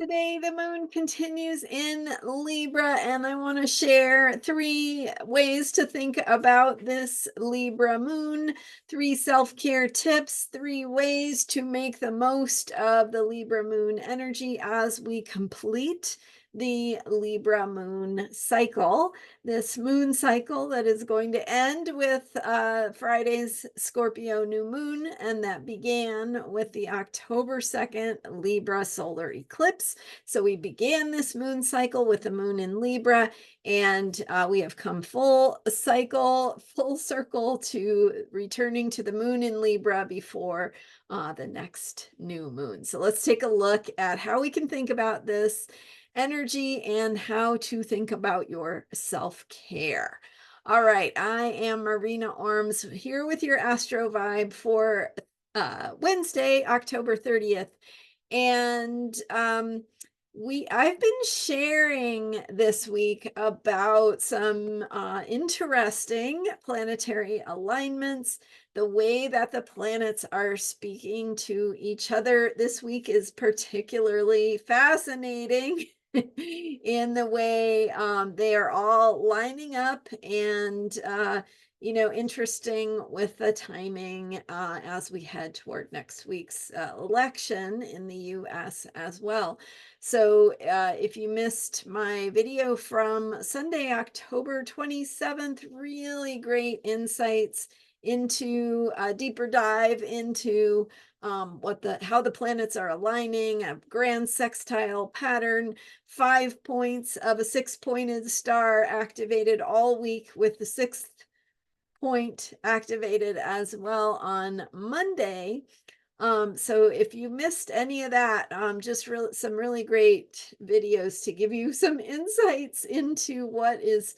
Today, the moon continues in Libra, and I want to share 3 ways to think about this Libra moon, 3 self-care tips, 3 ways to make the most of the Libra moon energy as we complete the Libra moon cycle. This moon cycle that is going to end with Friday's Scorpio new moon, and that began with the October 2nd Libra solar eclipse. So we began this moon cycle with the moon in Libra, and we have come full circle to returning to the moon in Libra before the next new moon. So let's take a look at how we can think about this energy and how to think about your self-care. All right, I am Marina Orms here with your Astro Vibe for Wednesday, October 30th. And I've been sharing this week about some interesting planetary alignments. The way that the planets are speaking to each other this week is particularly fascinating in the way they are all lining up and interesting with the timing as we head toward next week's election in the US as well. So if you missed my video from Sunday, October 27th, really great insights into a deeper dive into how the planets are aligning, a grand sextile pattern, 5 points of a 6-pointed star activated all week, with the 6th point activated as well on Monday. So if you missed any of that, just some really great videos to give you some insights into what is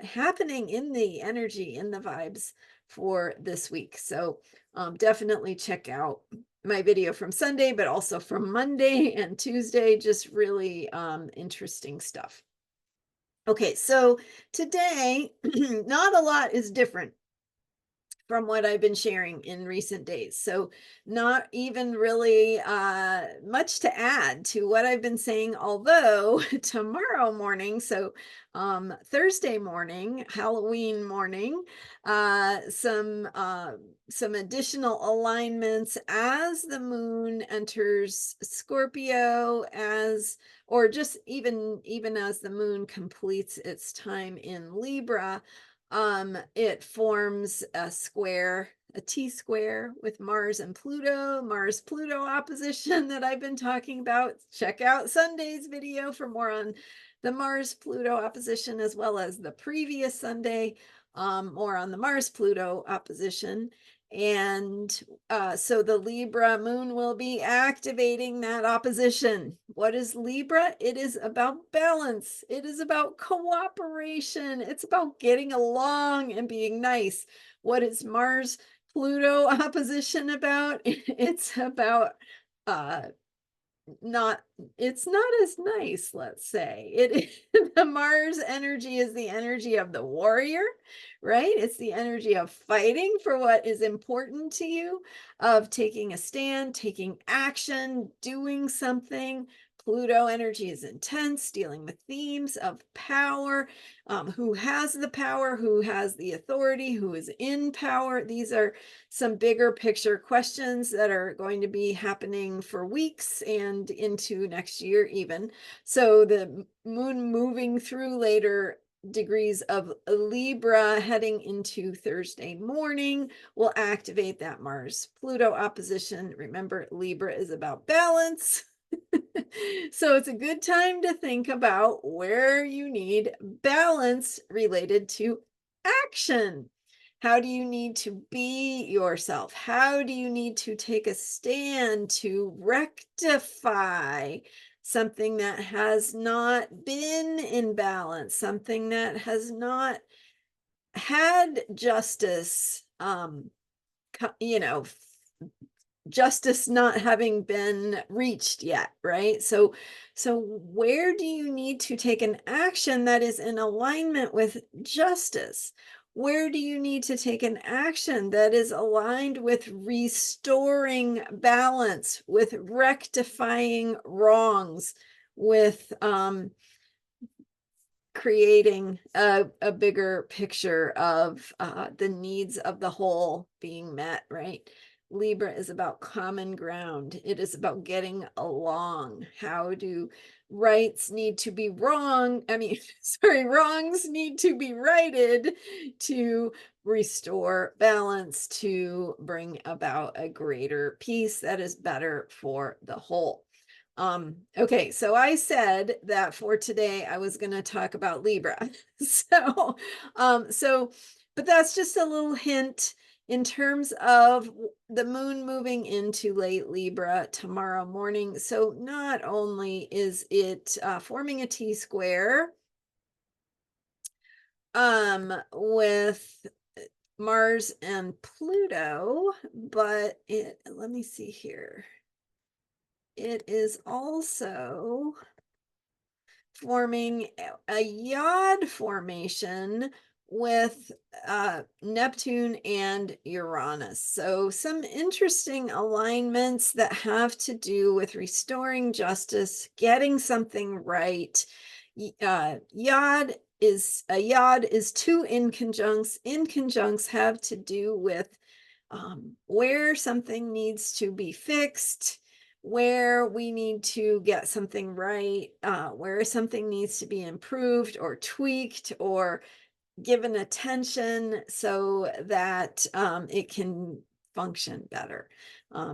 happening in the energy, in the vibes for this week. So definitely check out my video from Sunday, but also from Monday and Tuesday, just really interesting stuff. Okay, so today, not a lot is different from what I've been sharing in recent days. So not even really much to add to what I've been saying, although tomorrow morning, so Thursday morning, Halloween morning, some additional alignments as the moon enters Scorpio, or just even as the moon completes its time in Libra. It forms a square, a T-square with Mars and Pluto, Mars-Pluto opposition that I've been talking about. Check out Sunday's video for more on the Mars-Pluto opposition, as well as the previous Sunday, more on the Mars-Pluto opposition. And so the Libra moon will be activating that opposition. What is Libra? It is about balance. It is about cooperation. It's about getting along and being nice. What is Mars Pluto opposition about? It's about it's not as nice, let's say. The Mars energy is the energy of the warrior, right? It's the energy of fighting for what is important to you, of taking a stand, taking action, doing something. Pluto energy is intense, dealing with themes of power, who has the power, who has the authority, who is in power. These are some bigger picture questions that are going to be happening for weeks and into next year even. So the moon moving through later degrees of Libra heading into Thursday morning will activate that Mars-Pluto opposition. Remember, Libra is about balance. So it's a good time to think about where you need balance related to action. How do you need to be yourself? How do you need to take a stand to rectify something that has not been in balance, something that has not had justice, justice not having been reached yet, right? So where do you need to take an action that is in alignment with justice? Where do you need to take an action that is aligned with restoring balance, with rectifying wrongs, with creating a bigger picture of the needs of the whole being met, right? Libra is about common ground. It is about getting along. How do rights need to be wrong? I mean, sorry, wrongs need to be righted to restore balance, to bring about a greater peace that is better for the whole. Okay, so I said that for today I was going to talk about Libra. But that's just a little hint in terms of the moon moving into late Libra tomorrow morning. So not only is it forming a T-square with Mars and Pluto, but let me see here. It is also forming a yod formation with Neptune and Uranus. So some interesting alignments that have to do with restoring justice, getting something right. Yod is two inconjuncts. Inconjuncts have to do with where something needs to be fixed, where we need to get something right, where something needs to be improved or tweaked or given attention so that it can function better.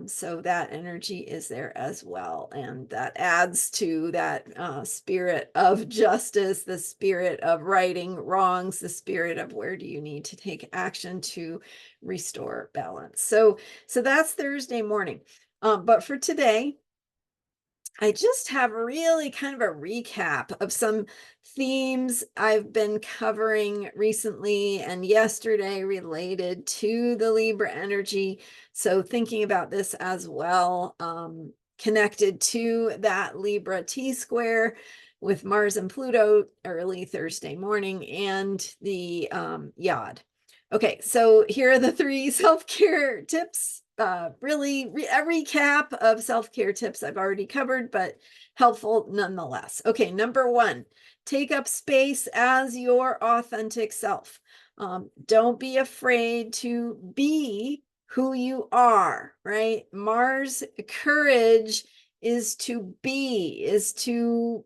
So that energy is there as well. And that adds to that spirit of justice, the spirit of righting wrongs, the spirit of where do you need to take action to restore balance. So that's Thursday morning. But for today, I just have really kind of a recap of some themes I've been covering recently and yesterday related to the Libra energy. So thinking about this as well, connected to that Libra T-square with Mars and Pluto early Thursday morning and the Yod. Okay, so here are the 3 self-care tips. Really a recap of self-care tips I've already covered, but helpful nonetheless. Okay, number 1, take up space as your authentic self. Don't be afraid to be who you are, right? Mars courage is to be, is to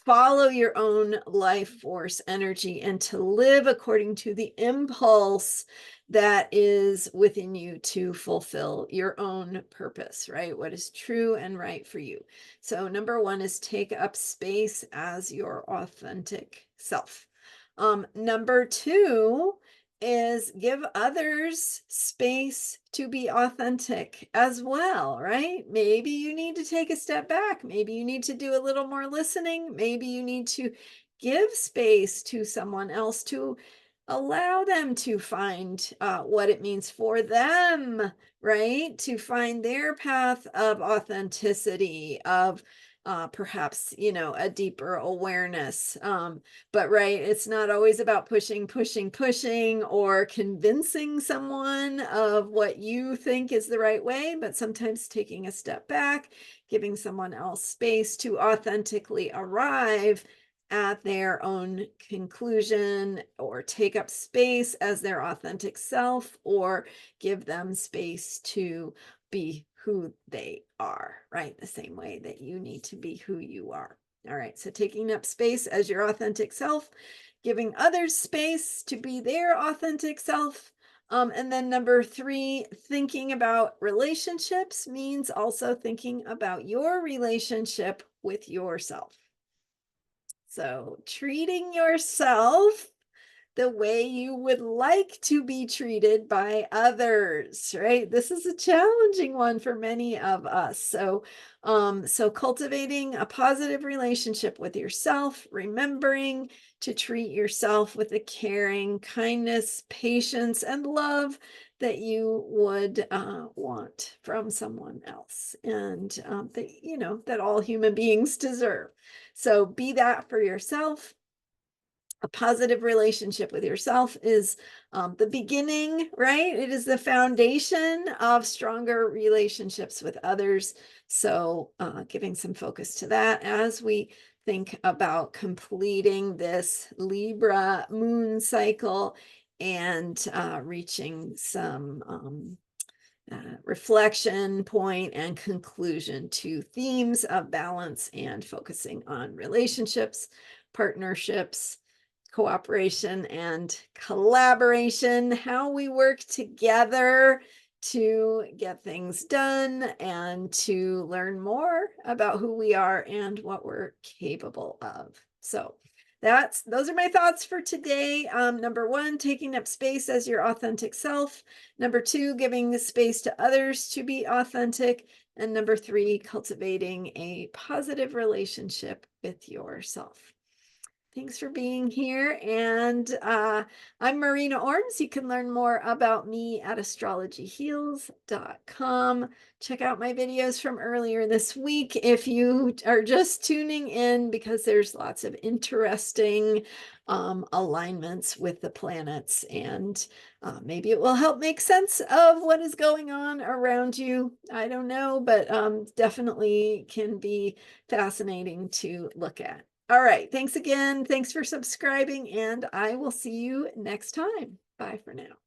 follow your own life force energy and to live according to the impulse that is within you to fulfill your own purpose, right? What is true and right for you. So number 1 is take up space as your authentic self. Number 2 is give others space to be authentic as well, right? Maybe you need to take a step back. Maybe you need to do a little more listening. Maybe you need to give space to someone else to allow them to find what it means for them, right? To find their path of authenticity, of perhaps, a deeper awareness. But right, it's not always about pushing, or convincing someone of what you think is the right way, but sometimes taking a step back, giving someone else space to authentically arrive at their own conclusion or take up space as their authentic self or give them space to be who they are, right? The same way that you need to be who you are. All right, so taking up space as your authentic self, giving others space to be their authentic self. And then number 3, thinking about relationships means also thinking about your relationship with yourself. So treating yourself the way you would like to be treated by others, right? This is a challenging one for many of us. So cultivating a positive relationship with yourself, remembering to treat yourself with the caring, kindness, patience, and love that you would want from someone else, and that all human beings deserve. So be that for yourself. A positive relationship with yourself is the beginning, right? It is the foundation of stronger relationships with others. So giving some focus to that as we think about completing this Libra moon cycle and reaching some reflection point and conclusion to themes of balance and focusing on relationships, partnerships, cooperation, and collaboration, how we work together to get things done and to learn more about who we are and what we're capable of. So those are my thoughts for today. Number one, taking up space as your authentic self. Number two, giving the space to others to be authentic. And number three, cultivating a positive relationship with yourself. Thanks for being here. And I'm Marina Orms. You can learn more about me at astrologyheals.com. Check out my videos from earlier this week if you are just tuning in, because there's lots of interesting alignments with the planets, and maybe it will help make sense of what is going on around you. I don't know, but definitely can be fascinating to look at. All right. Thanks again. Thanks for subscribing, and I will see you next time. Bye for now.